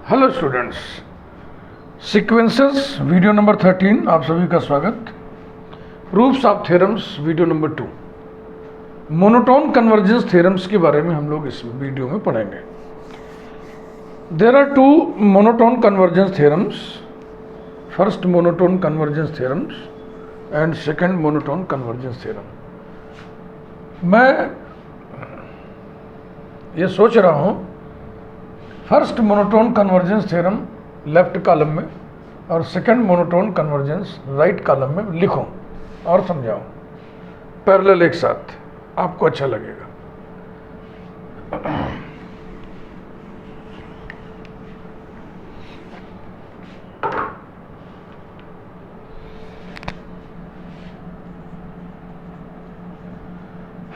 Hello students, sequences video number 13 आप सभी का स्वागत। Proofs of theorems video number 2। Monotone convergence theorems के बारे में हम लोग इस वीडियो में पढ़ेंगे। There are two monotone convergence theorems, first monotone convergence theorems and second monotone convergence theorem. मैं ये सोच रहा हूँ first monotone convergence theorem left column में और second monotone convergence right column में लिखूं और समझाऊं पैरेलल एक साथ, आपको अच्छा लगेगा।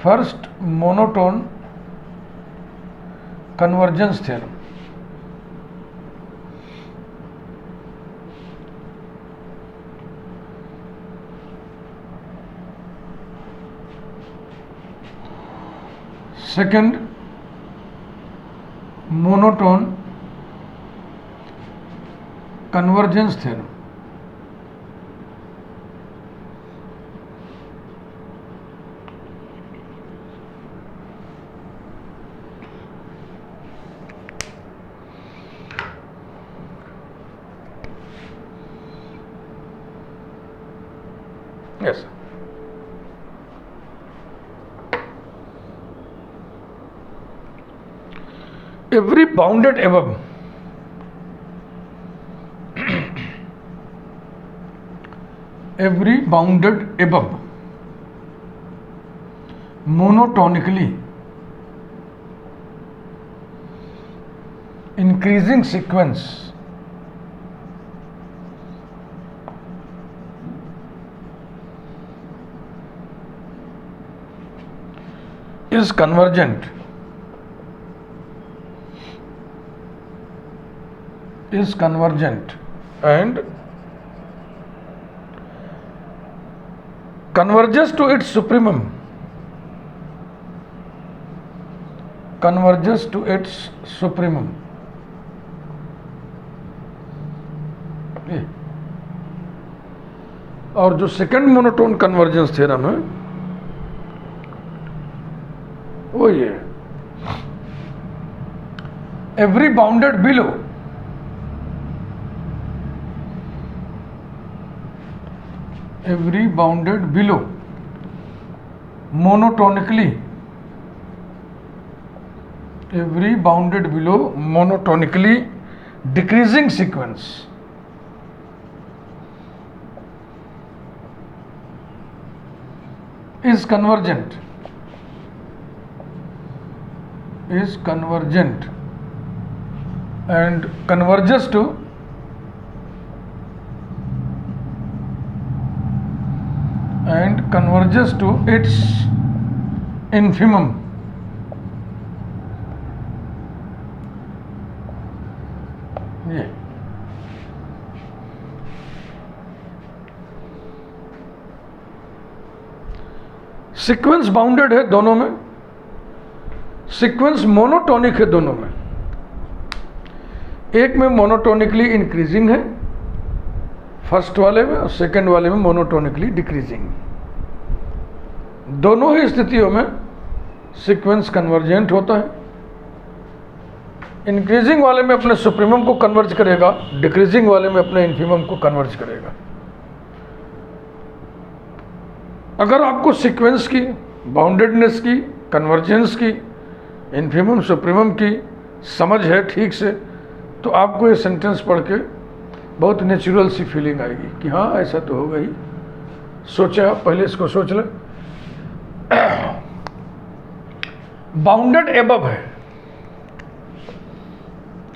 First monotone convergence theorem. Second monotone convergence theorem. Yes, every bounded above every bounded above monotonically increasing sequence is convergent and converges to its supremum ये। और जो सेकंड मोनोटोन कन्वर्जेंस थ्योरम है वो ये, every bounded below monotonically decreasing sequence is convergent and converges to its infimum ये। Sequence bounded है दोनों में, सीक्वेंस मोनोटोनिक है दोनों में। एक में मोनोटोनिकली इंक्रीजिंग है फर्स्ट वाले में और सेकंड वाले में मोनोटोनिकली डिक्रीजिंग। दोनों ही स्थितियों में सीक्वेंस कन्वर्जेंट होता है। इंक्रीजिंग वाले में अपने सुप्रीमम को कन्वर्ज करेगा, डिक्रीजिंग वाले में अपने इन्फीमम को कन्वर्ज करेगा। अगर आपको सीक्वेंस की, बाउंडेडनेस की, कन्वर्जेंस की, इन्फीमम सुप्रीमम की समझ है ठीक से, तो आपको ये सेंटेंस पढ़ के बहुत नेचुरल सी फीलिंग आएगी कि हाँ ऐसा तो होगा ही। सोचा, पहले इसको सोच ले। बाउंडेड एबव है,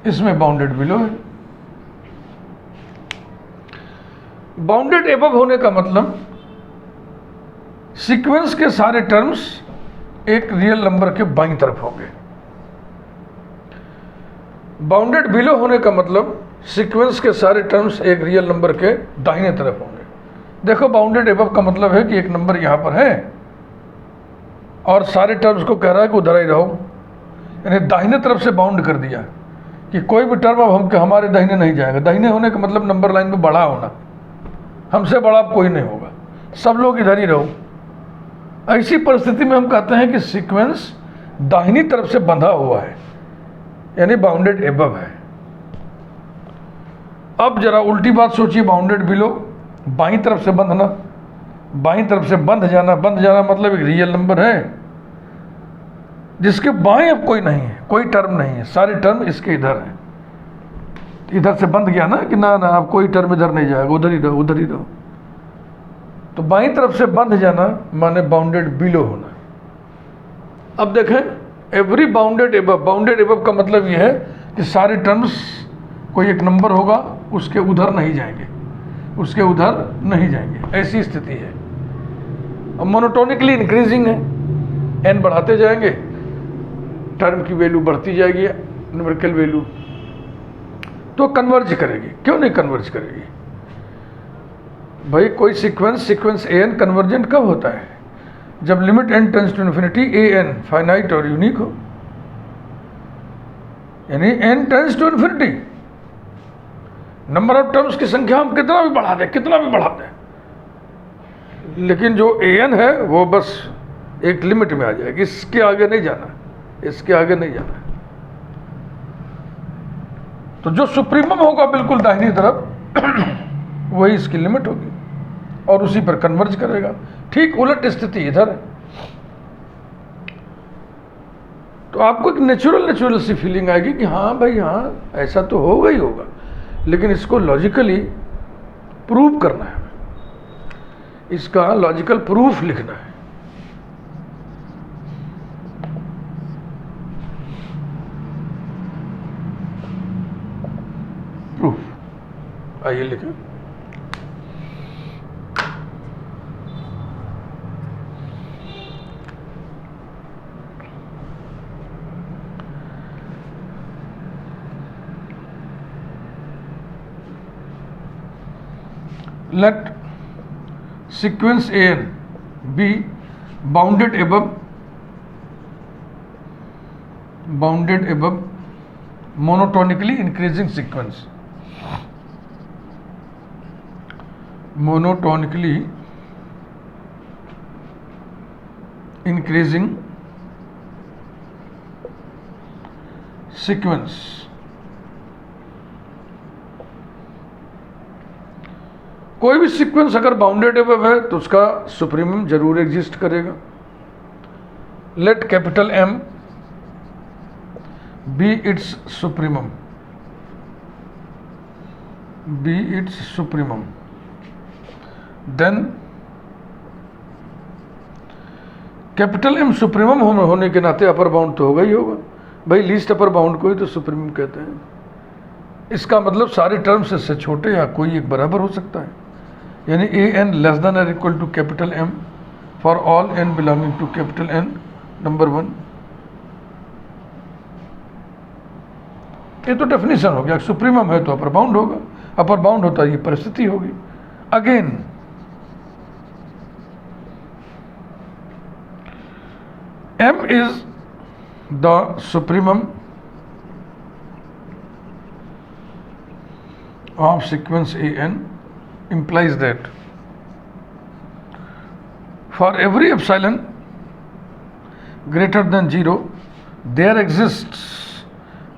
इसमें बाउंडेड बिलो है। बाउंडेड एबव होने का मतलब सीक्वेंस के सारे टर्म्स एक रियल नंबर के बाईं तरफ होंगे। बाउंडेड बिलो होने का मतलब सीक्वेंस के सारे टर्म्स एक रियल नंबर के दाहिने तरफ होंगे। देखो, बाउंडेड एबव का मतलब है कि एक नंबर यहां पर है और सारे टर्म्स को कह रहा है कि उधर ही रहो, यानी दाहिने तरफ से बाउंड कर दिया। कि कोई भी टर्म अब हमारे दाहिने नहीं जाएगा। दाहिने होने का मतलब नंबर लाइन में बड़ा होना, हमसे बड़ा अब कोई नहीं होगा, सब लोग इधर ही रहो। ऐसी परिस्थिति में हम कहते हैं कि सीक्वेंस दाहिनी तरफ से बंधा हुआ है, यानी बाउंडेड एबव है। अब जरा उल्टी बात सोचिए, बाउंडेड बिलो, बाईं तरफ से बंधना, बाईं तरफ से बंध जाना मतलब एक रियल नंबर है जिसके बाएं अब कोई नहीं है, कोई टर्म नहीं है, सारे टर्म इसके इधर है। इधर से बंध गया ना कि ना अब कोई टर्म इधर नहीं जाएगा, उधर ही रहो, उधर ही रहो। तो बाईं तरफ से बंध जाना माने बाउंडेड बिलो होना। अब देखें, एवरी बाउंडेड एबव का मतलब यह है कि सारे टर्म्स, कोई एक नंबर होगा उसके उधर नहीं जाएंगे, उसके उधर नहीं जाएंगे, ऐसी स्थिति है। अब मोनोटोनिकली इंक्रीजिंग है, n बढ़ाते जाएंगे, टर्म की वैल्यू बढ़ती जाएगी, न्यूमेरिकल वैल्यू, तो कन्वर्ज करेगी। क्यों नहीं कन्वर्ज करेगी भाई? कोई सीक्वेंस an कन्वर्जेंट कब होता है? जब limit n tends to infinity an finite और यूनिक हो, यानी n tends to infinity. Number of terms की संख्या हम कितना भी बढ़ा दें, लेकिन जो an है वो बस एक लिमिट में आ जाएगी, इसके आगे नहीं जाना, इसके आगे नहीं जाना। तो जो सुप्रीमम होगा बिल्कुल दाहिनी तरफ वही इसकी लिमिट होगी और उसी पर कन्वर्ज करेगा। ठीक उलट स्थिति इधर है। तो आपको एक नेचुरल सी फीलिंग आएगी कि हाँ भाई हाँ, ऐसा तो होगा ही होगा, लेकिन इसको लॉजिकली प्रूव करना है, इसका लॉजिकल प्रूफ लिखना है। प्रूफ आइए लिखें। Let sequence an be bounded above monotonically increasing sequence. Monotonically increasing sequence. कोई भी सीक्वेंस अगर बाउंडेड एबव है तो उसका सुप्रीमम जरूर एग्जिस्ट करेगा। Let capital M be its supremum, then capital M supremum होने के नाते अपर बाउंड तो होगा ही होगा भाई। लीस्ट अपर बाउंड को ही तो सुप्रीमम कहते हैं। इसका मतलब सारे टर्म्स इससे छोटे या कोई एक बराबर हो सकता है, यानी an लेस देन और equal to capital M for all n belonging to capital N number 1। ये तो डेफिनेशन हो गया। सुप्रीमम है तो अपर बाउंड होगा, अपर बाउंड होता है ये परिस्थिति होगी। Again M is the supremum of sequence an implies that for every epsilon greater than 0 there exists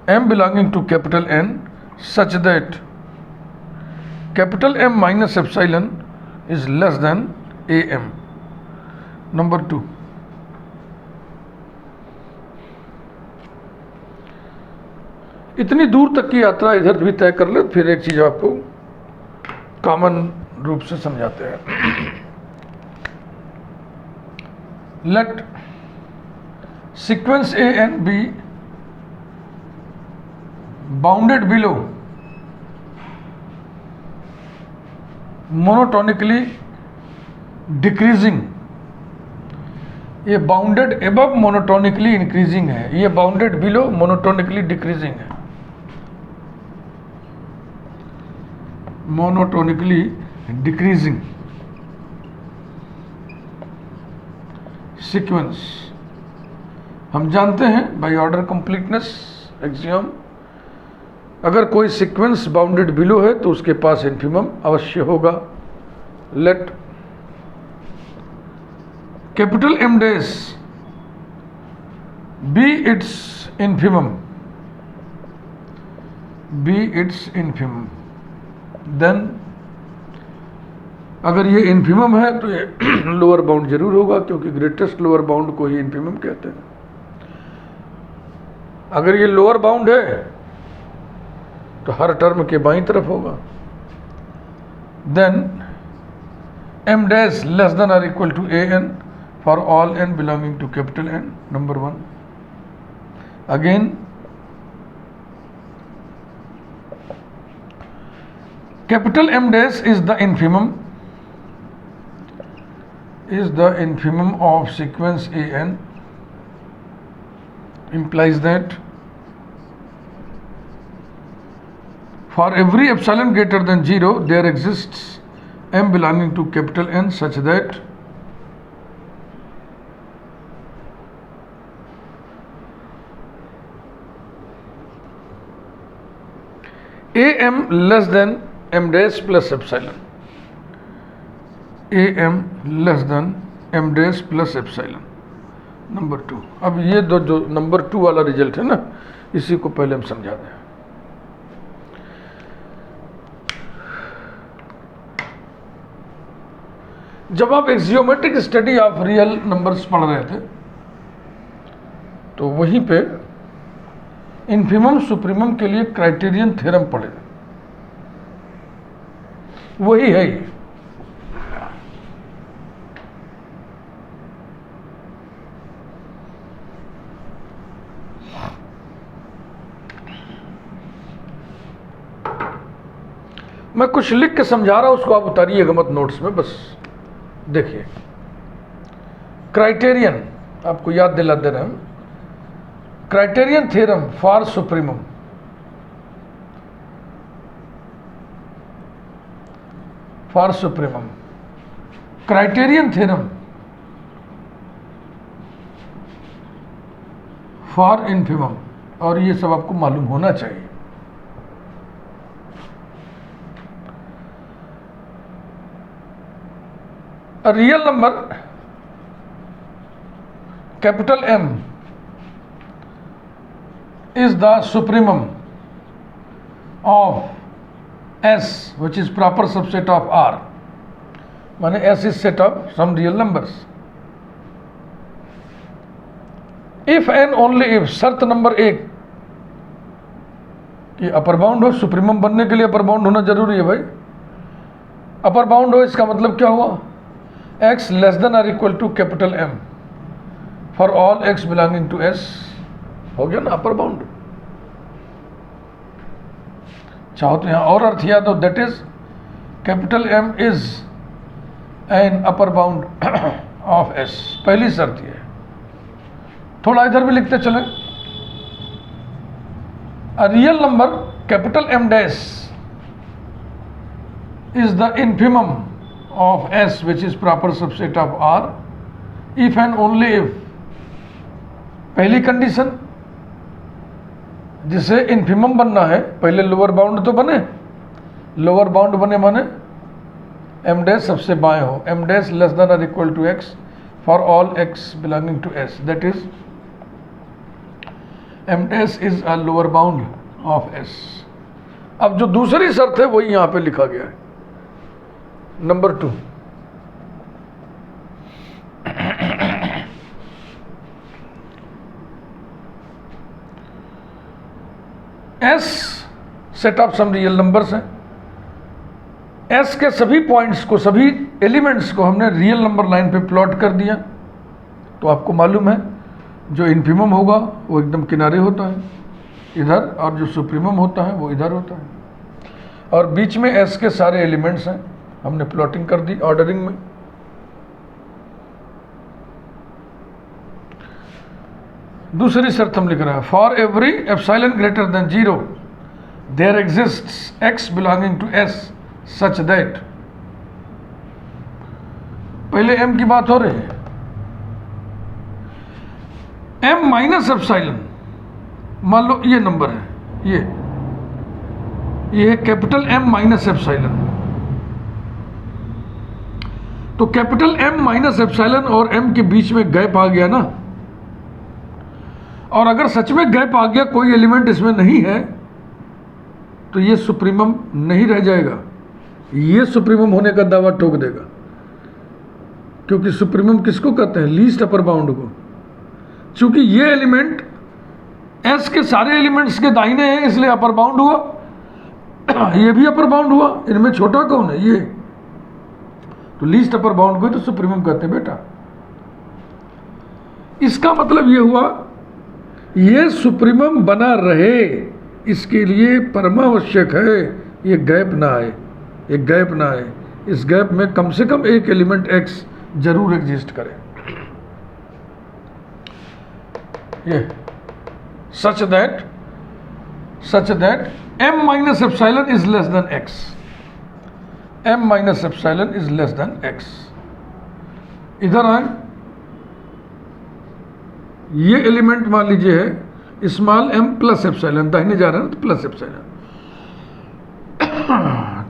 M belonging to capital N such that capital M minus epsilon is less than AM. Number 2, इतनी दूर तक की यात्रा इधर भी तय कर ले, फिर एक चीज आपको कॉमन रूप से समझाते हैं। Let sequence an be bounded below monotonically decreasing. ये बाउंडेड एबव मोनोटोनिकली इंक्रीजिंग है, ये बाउंडेड बिलो मोनोटोनिकली डिक्रीजिंग है। मोनोटोनिकली डिक्रीजिंग सीक्वेंस हम जानते हैं बाय ऑर्डर कंप्लीटनेस एक्सियम अगर कोई सीक्वेंस बाउंडेड बिलो है तो उसके पास इन्फिमम अवश्य होगा। Let capital M dash be its infimum, then अगर ये इन्फिमम है तो ये लोअर बाउंड जरूर होगा, क्योंकि ग्रेटेस्ट लोअर बाउंड को ही इन्फिमम कहते हैं। अगर ये लोअर बाउंड है तो हर टर्म के बाईं तरफ होगा। Then M dash less than or equal to a n for all n belonging to capital N, number 1। Again capital M dash is the infimum of sequence AN, implies that for every epsilon greater than 0 there exists M belonging to capital N such that AM less than M dash plus epsilon, AM less than M dash plus epsilon, number 2। अब ये दो जो number 2 वाला result है ना, इसी को पहले हम समझा दें। जब आप एक्सियोमेट्रिक स्टडी ऑफ रियल नंबर्स पढ़ रहे थे तो वहीं पे इन्फिमम सुप्रीमम के लिए क्राइटेरियन थ्योरम पढ़े, वही है ये। मैं कुछ लिख के समझा रहा हूं, उसको आप उतारिएगा मत नोट्स में, बस देखिए। क्राइटेरियन आपको याद दिला दे रहे हैं, criterion theorem for supremum. For supremum criterion theorem for infimum, और ये सब आपको मालूम होना चाहिए। A real number capital M is the supremum of S which is proper subset of R, माने S is set of some real numbers. If and only if शर्त number 1 कि अपर बाउंड हो, सुप्रीमम बनने के लिए upper bound होना जरूरी है भाई। अपर बाउंड हो इसका मतलब क्या हुआ, x less than or equal to capital M for all x belonging to S, हो गया ना अपर बाउंड। चाहो तो यहां और अर्थ याद हो, that is capital M is an upper bound of S, पहली शर्त ये है। थोड़ा इधर भी लिखते चले, a real number capital M dash is the infimum of S which is proper subset of R if and only if, पहली कंडीशन जिसे इन्फिमम बनना है पहले लोअर बाउंड तो बने, लोअर बाउंड बने माने M डैश सबसे बाएं हो, M डैश लेस देन और equal to X for all X belonging to S, that is M dash is a lower bound of S। अब जो दूसरी शर्त है वही यहां पे लिखा गया है, number 2। S set of some real numbers हैं, S के सभी पॉइंट्स को, सभी एलिमेंट्स को हमने रियल नंबर लाइन पे प्लॉट कर दिया, तो आपको मालूम है जो इन्फिमम होगा वो एकदम किनारे होता है इधर, और जो सुप्रीमम होता है वो इधर होता है, और बीच में S के सारे एलिमेंट्स हैं, हमने प्लॉटिंग कर दी ऑर्डरिंग में। दूसरी शर्त हम लिख रहे हैं, for every epsilon greater than 0 there exists x belonging to S such that, पहले m की बात हो रही है, m माइनस एप्सिलॉन, मान लो ये नंबर है, ये ये है कैपिटल M माइनस एप्सिलॉन। तो कैपिटल M माइनस एप्सिलॉन और M के बीच में गैप आ गया ना, और अगर सच में गैप आ गया, कोई एलिमेंट इसमें नहीं है, तो ये सुप्रीमम नहीं रह जाएगा, ये सुप्रीमम होने का दावा ठोक देगा। क्योंकि सुप्रीमम किसको कहते हैं? लीस्ट अपर बाउंड को। चूंकि ये एलिमेंट S के सारे एलिमेंट्स के दाहिने हैं, इसलिए अपर बाउंड हुआ, ये भी अपर बाउंड हुआ। इनमें छोटा कौन है? ये। तो लीस्ट अपर बाउंड को तो सुप्रीमम कहते हैं बेटा। इसका मतलब ये हुआ, ये सुप्रीमम बना रहे, इसके लिए परमावश्यक है ये गैप ना आए, एक गैप ना आए। इस गैप में कम से कम एक एलिमेंट X जरूर एग्जिस्ट करे। ये such that M minus epsilon is less than X, M minus epsilon is less than X। इधर आए, ये एलिमेंट मान लीजिए है स्मॉल m प्लस एप्सिलॉन, दाहिने जा रहे हैं तो प्लस एप्सिलॉन।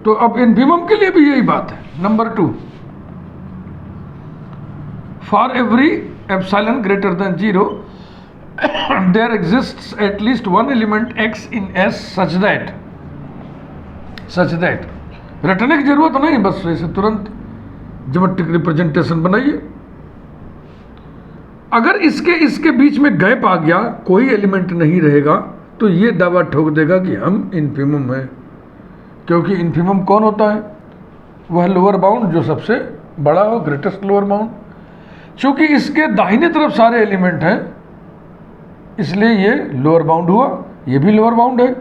तो अब इन्फिमम के लिए भी यही बात है। Number 2, for every epsilon greater than 0 there exists at least one element X in S such that रटने की जरूरत नहीं, बस ऐसे तुरंत ज्योमेट्रिक रिप्रेजेंटेशन बनाइए। अगर इसके बीच में गैप आ गया, कोई एलिमेंट नहीं रहेगा, तो ये दावा ठोक देगा कि हम इन्फिमम है। क्योंकि इन्फिमम कौन होता है? वह लोअर बाउंड जो सबसे बड़ा हो, ग्रेटेस्ट लोअर बाउंड। चूंकि इसके दाहिने तरफ सारे एलिमेंट हैं, इसलिए ये लोअर बाउंड हुआ, ये भी लोअर बाउंड है।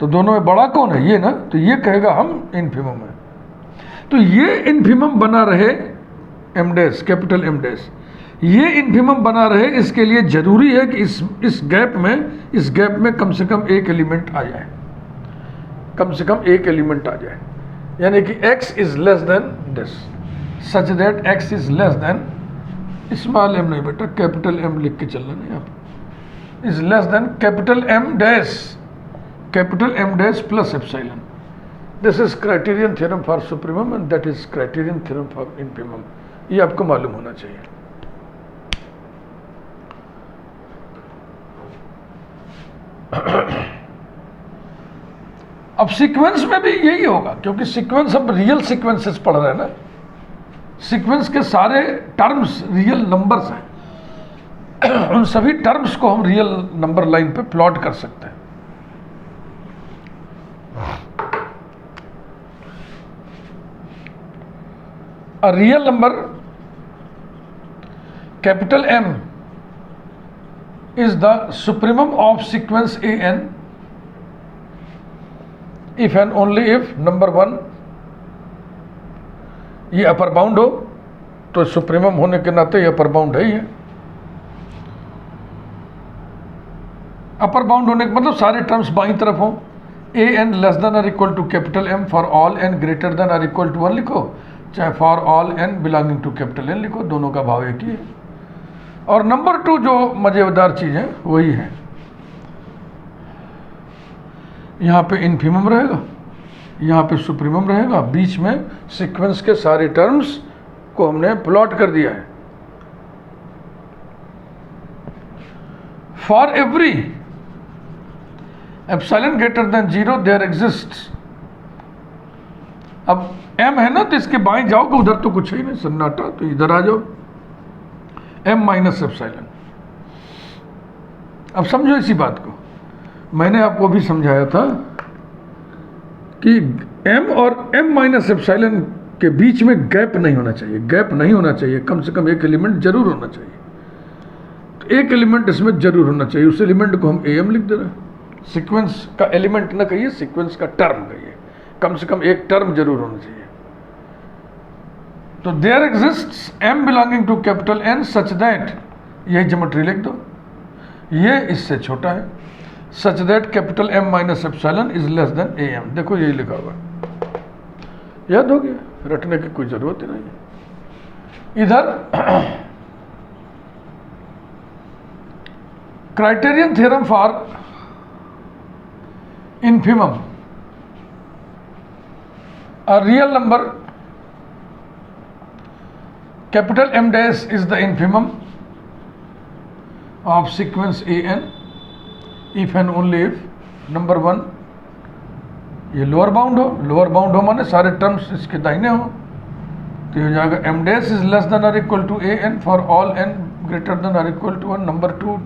तो दोनों में बड़ा कौन है? ये ना। तो ये कहेगा हम इन्फिमम है। तो ये इन्फिमम बना रहे M dash, capital M dash, ये इन्फिमम बना रहे, इसके लिए जरूरी है कि इस गैप में कम से कम एक एलिमेंट आ जाए, कम से कम एक एलिमेंट आ जाए। यानी कि X is less then this, such that X is less then, small m नहीं बेटा, कैपिटल M लिख के चलना नहीं आप, is less than capital M dash plus epsilon. This is criterion theorem for supremum and that is criterion theorem for infimum. ये आपको मालूम होना चाहिए। अब सीक्वेंस में भी यही होगा, क्योंकि सीक्वेंस हम रियल सीक्वेंसेस पढ़ रहे हैं ना। सीक्वेंस के सारे टर्म्स रियल नंबर्स हैं, उन सभी टर्म्स को हम रियल नंबर लाइन पे प्लॉट कर सकते हैं। A real number capital M is the supremum of sequence an if and only if number 1 ये अपर बाउंड हो। तो सुप्रीमम होने के नाते ये अपर बाउंड है ही है। अपर बाउंड होने का मतलब सारे टर्म्स बाईं तरफ हो। an लेस देन और equal to capital M for all n greater than और इक्वल टू 1 लिखो, चाहे for all n belonging to capital N लिखो, दोनों का भाव एक ही है। और नंबर 2 जो मजेदार चीज है वही है, यहाँ पे इन्फिमम रहेगा, यहाँ पे सुप्रीमम रहेगा, बीच में सीक्वेंस के सारे टर्म्स को हमने प्लॉट कर दिया है। For every epsilon greater than 0 there exists. अब M है ना, तो इसके बाएं जाओगे उधर तो कुछ ही नहीं, सन्नाटा, तो इधर आ जाओ, M माइनस एप्सिलॉन। अब समझो इसी बात को, मैंने आपको भी समझाया था कि M और M माइनस एप्सिलॉन के बीच में गैप नहीं होना चाहिए, गैप नहीं होना चाहिए, कम से कम एक एलिमेंट जरूर होना चाहिए। तो एक एलिमेंट इसमें जरूर होना चाहिए, उस एलिमेंट को हम AM लिख दे रहे हैं। सीक्वेंस का एलिमेंट ना कहिए, सीक्वेंस का टर्म कहिए, कम से कम एक टर्म जरूर होना चाहिए। तो there exists M belonging to capital N such that, यही ज्योमेट्री लिख दो, ये इससे छोटा है, such that capital M minus epsilon is less than AM। देखो यही लिखा हुआ, याद हो गया, रटने की कोई जरूरत ही नहीं है। इधर criterion theorem for infimum. A real number capital M dash is the infimum of sequence an if and only if number 1 ये लोअर बाउंड हो माने सारे टर्म्स इसके दाहिने हो, तो ये हो जाएगा m dash is less than और equal to an for all n greater than और equal to 1. Number 2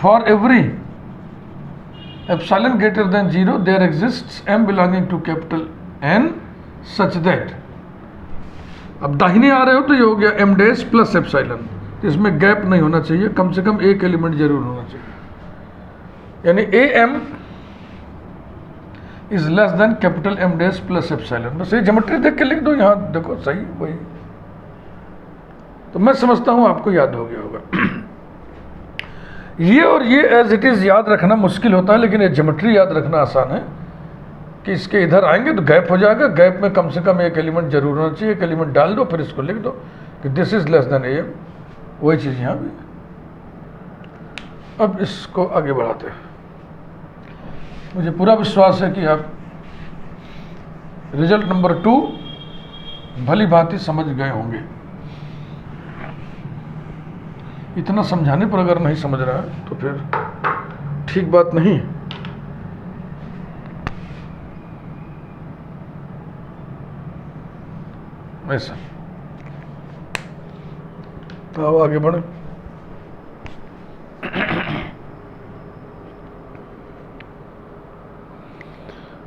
for every epsilon greater than 0 there exists m belonging to capital N such that, अब दाहिने आ रहे हो तो ये हो गया m dash प्लस एप्सिलॉन, तो इसमें गैप नहीं होना चाहिए, कम से कम एक एलिमेंट जरूर होना चाहिए, यानी am is less than capital M dash plus epsilon. बस ये ज्योमेट्री देख के लिख दो, यहाँ देखो सही वही, तो मैं समझता हूँ आपको याद हो गया होगा. ये और ये एज इट इज़ याद रखना मुश्किल होता है, लेकिन ये ज्योमेट्री याद रखना आसान है कि इसके इधर आएंगे तो गैप हो जाएगा, गैप में कम से कम एक एलिमेंट जरूर होना चाहिए, एक एलिमेंट डाल दो फिर इसको लिख दो कि this is less than am. वही चीज़ यहाँ भी. अब इसको आगे बढ़ाते हैं. मुझे पूरा विश्वास है कि आप रिजल्ट नंबर 2 भली भांति समझ गए होंगे. इतना समझाने पर अगर नहीं समझ रहा है तो फिर ठीक बात नहीं है. ऐसा तो अब आगे बढ़े.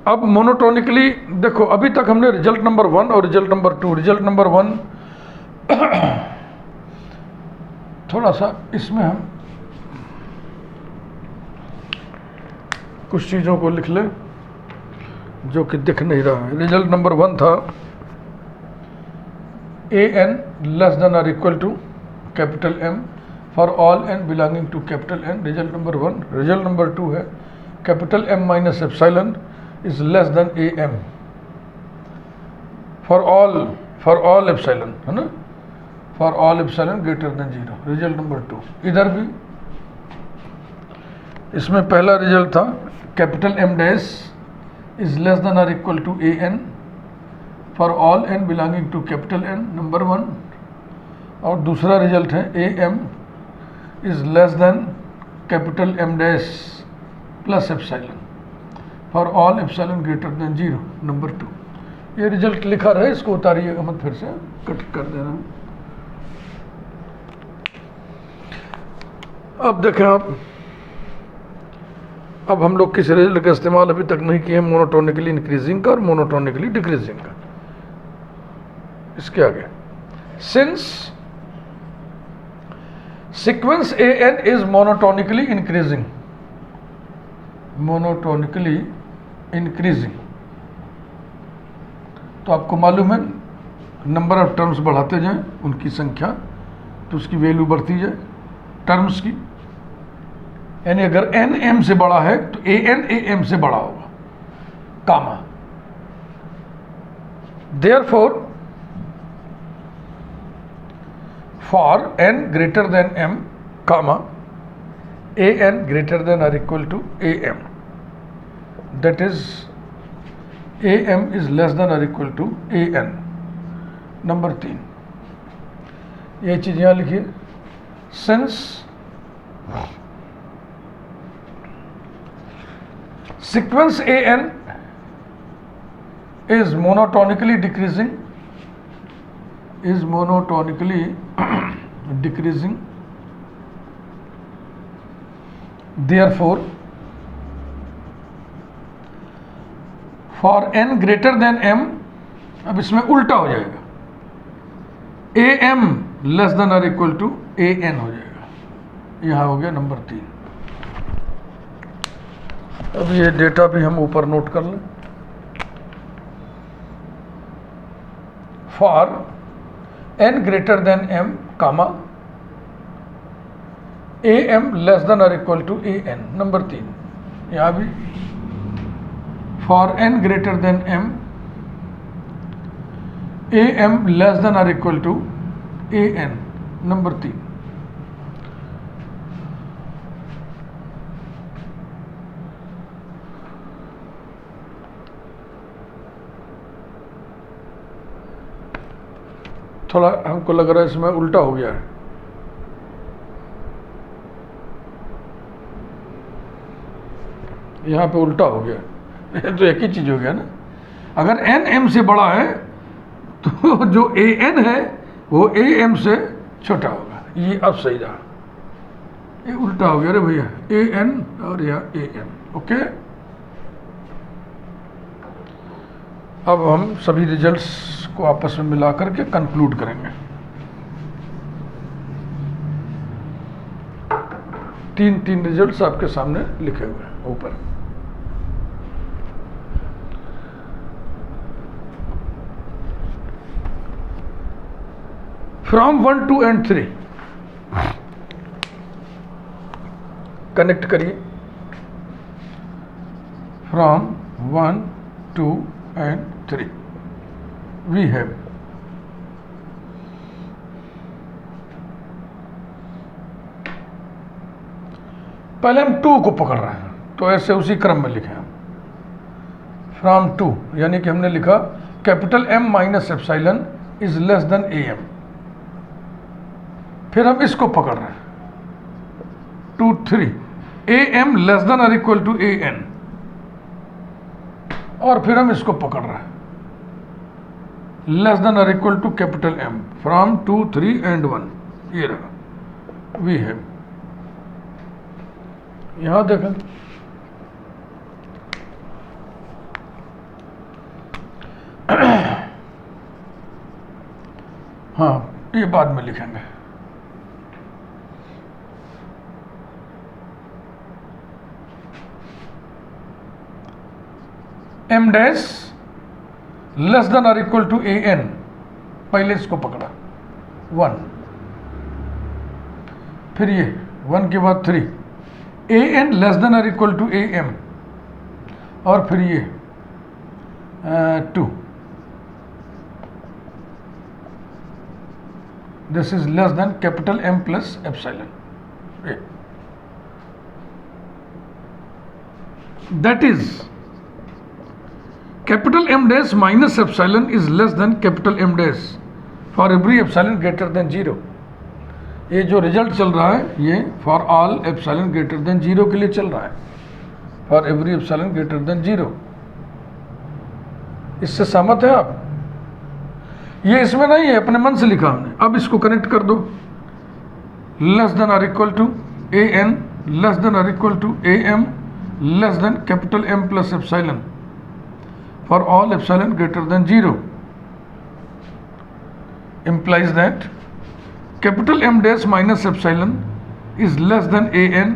अब मोनोटोनिकली देखो, अभी तक हमने रिजल्ट नंबर 1 और रिजल्ट नंबर 2. रिजल्ट नंबर 1 थोड़ा सा इसमें हम कुछ चीज़ों को लिख लें जो कि दिख नहीं रहा है. रिजल्ट नंबर 1 था an लेस देन और equal to capital M for all n belonging to capital N. Result number 1. Result number 2 है capital M minus epsilon is less than am for all epsilon, है ना, for all epsilon greater than 0. Result number 2. इधर भी इसमें पहला रिजल्ट था capital M dash is less than और equal to an for all n belonging to capital N. Number 1. और दूसरा रिजल्ट है am is less than capital M dash plus epsilon for all epsilon greater than 0. Number 2. ये result लिखा रहे, इसको उतारिएगा मत, फिर से कट कर देना. अब देखें आप, अब हम लोग किस रिजल्ट का इस्तेमाल अभी तक नहीं किए, मोनोटोनिकली इंक्रीजिंग का और मोनोटोनिकली डिक्रीजिंग का. इसके आगे, since sequence an is monotonically increasing, monotonically increasing, तो आपको मालूम है नंबर ऑफ टर्म्स बढ़ाते जाएं उनकी संख्या, तो उसकी वैल्यू बढ़ती जाए टर्म्स की. यानी अगर n m से बड़ा है तो an am से बड़ा होगा, comma. Therefore for n greater than m, comma an greater than और equal to am, that is am is less than or equal to an. Number 3, ये चीज़ यहाँ लिखिए. Since sequence an is monotonically decreasing, therefore for n greater than m, अब इसमें उल्टा हो जाएगा, am less than और इक्वल टू an हो जाएगा. यहाँ हो गया नंबर 3. अब ये डेटा भी हम ऊपर नोट कर लें. For n greater than m, comma am less than और इक्वल टू an. नंबर 3. यहाँ भी for n greater than m, am less than और इक्वल टू an. नंबर 3. थोड़ा हमको लग रहा है इसमें उल्टा हो गया है। यहाँ पे उल्टा हो गया, ये तो एक ही चीज़ हो गया ना। अगर n m से बड़ा है तो जो a n है वो a m से छोटा होगा। ये अब सही रहा, ये उल्टा हो गया रे भैया, a n और यहाँ a m। ओके, अब हम सभी रिजल्ट्स को आपस में मिला करके कंक्लूड करेंगे। तीन रिजल्ट्स आपके सामने लिखे हुए हैं ऊपर। फ्रॉम 1, 2 and 3 कनेक्ट करिए। फ्रॉम 1, 2 and 3 वी हैव पहले हम 2 को पकड़ रहे हैं, तो ऐसे उसी क्रम में लिखें हम। फ्रॉम 2 यानी कि हमने लिखा capital M minus epsilon is less than AM। फिर हम इसको पकड़ रहे हैं 2, 3 AM लेस देन और इक्वल टू AN, और फिर हम इसको पकड़ रहे हैं लेस देन और equal to capital M। From 2, 3 and 1 ये रहा वी हैव। यहां देखें, हाँ ये बाद में लिखेंगे। M डैश लेस देन और इक्वल टू AN, पहले इसको पकड़ा 1, फिर ये 1 के बाद 3 AN लेस देन और इक्वल टू AM, और फिर ये 2 this is less than capital M plus epsilon. That is capital M dash minus epsilon is less than capital M dash for every epsilon greater than 0। ये जो result चल रहा है ये for all epsilon greater than 0 के लिए चल रहा है, for every epsilon greater than 0। इससे सहमत है आप? ये इसमें नहीं है, अपने मन से लिखा हमने। अब इसको कनेक्ट कर दो, लेस देन और equal to AN less than और equal to AM less than capital M plus epsilon for all epsilon greater than 0 implies that capital M dash minus epsilon is less than AN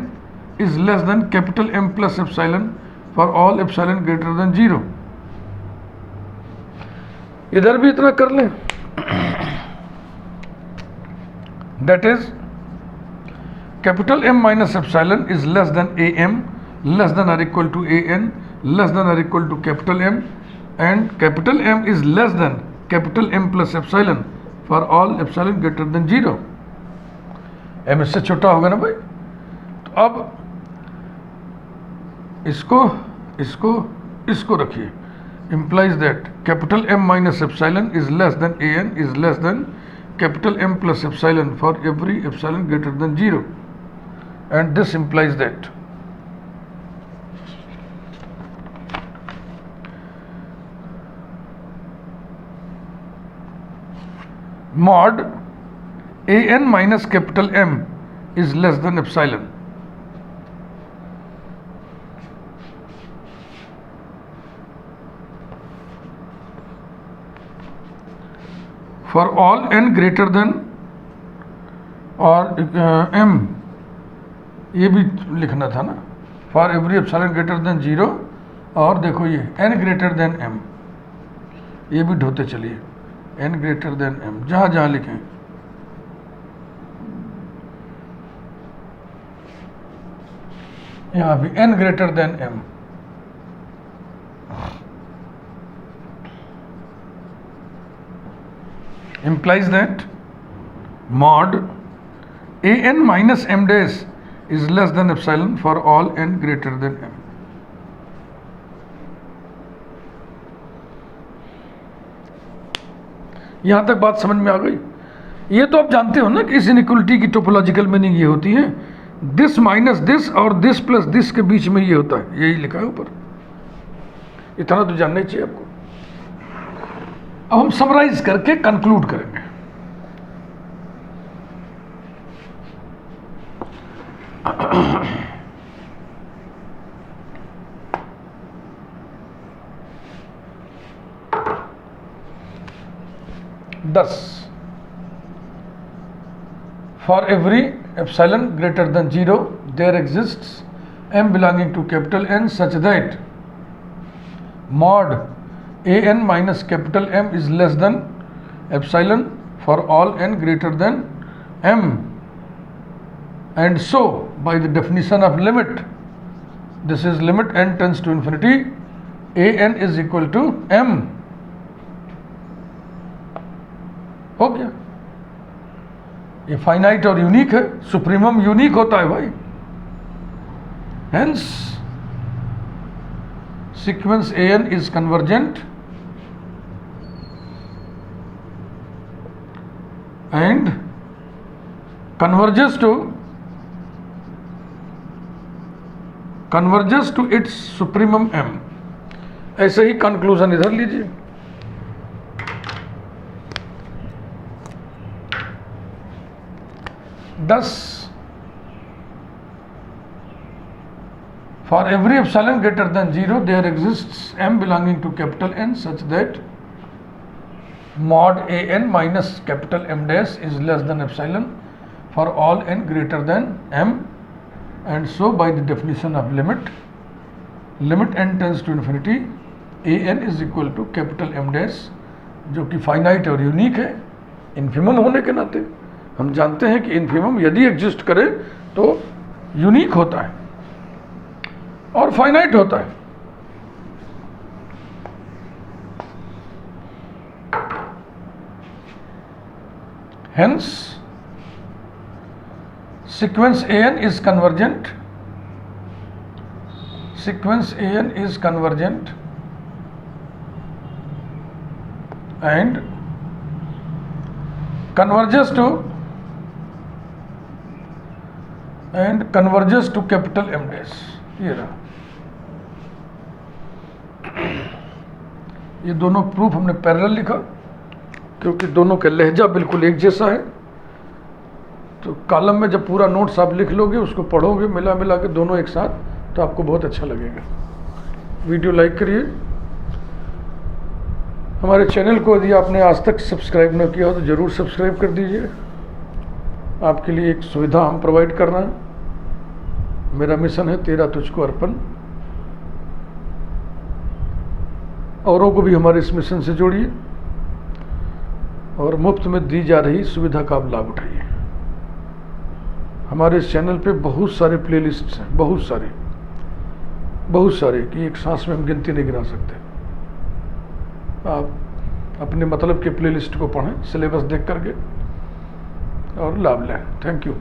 is less than capital M plus epsilon for all epsilon greater than 0। इधर भी इतना कर लें, that is capital M minus epsilon is less than AM less than or equal to AN less than or equal to capital M and capital M is less than capital M plus epsilon for all epsilon greater than 0। M इससे छोटा होगा ना भाई। तो अब इसको रखिए, implies that capital M minus epsilon is less than AN is less than capital M plus epsilon for every epsilon greater than 0, and this implies that mod AN minus capital M is less than epsilon। For all n greater than और M ये भी लिखना था ना, for every epsilon greater than 0, और देखो ये n greater than M, ये भी ढोते चलिए n greater than M, जहां जहां लिखें। यहां भी n greater than M। implies that mod AN minus M dash is less than epsilon for all n greater than M। यहाँ तक बात समझ में आ गई? ये तो आप जानते हो ना कि इस इनइक्वलिटी की टोपोलॉजिकल मीनिंग ये होती है, दिस माइनस दिस और दिस प्लस दिस के बीच में ये होता है, यही लिखा है ऊपर। इतना तो जानना ही चाहिए आपको। अब हम समराइज करके कंक्लूड करेंगे। For every epsilon greater than 0 there exists m belonging to capital N such that mod an minus capital M is less than epsilon for all n greater than m, and so by the definition of limit, this is limit n tends to infinity, an is equal to m। हो गया। ये finite और unique है, supremum unique होता है भाई। Hence sequence an is convergent and converges to its supremum m। ऐसे ही conclusion इधर लीजिए। Thus, for every epsilon greater than 0, there exists m belonging to capital N such that mod an minus capital M dash is less than epsilon for all n greater than m, and so by the definition of limit n tends to infinity, an is equal to capital M dash, जो कि finite और unique है infimum होने के नाते। हम जानते हैं कि इन्फिमम यदि एग्जिस्ट करे तो यूनिक होता है और फाइनाइट होता है। Hence sequence an is convergent, and converges to capital M dash। ये रहा, ये दोनों प्रूफ हमने पैरेलल लिखा क्योंकि दोनों का लहजा बिल्कुल एक जैसा है। तो कॉलम में जब पूरा नोट्स आप लिख लोगे, उसको पढ़ोगे मिला के दोनों एक साथ, तो आपको बहुत अच्छा लगेगा। वीडियो लाइक करिए। हमारे चैनल को यदि आपने आज तक सब्सक्राइब न किया हो तो ज़रूर सब्सक्राइब कर दीजिए। आपके लिए एक सुविधा हम प्रोवाइड कर रहे हैं। मेरा मिशन है तेरा तुझको अर्पण। औरों को भी हमारे इस मिशन से जोड़िए और मुफ्त में दी जा रही सुविधा का आप लाभ उठाइए। हमारे इस चैनल पे बहुत सारे प्लेलिस्ट्स हैं, बहुत सारे कि एक सांस में हम गिनती नहीं गिना सकते। आप अपने मतलब के प्लेलिस्ट को पढ़ें, सिलेबस देख करके और लाभ लें। Thank you.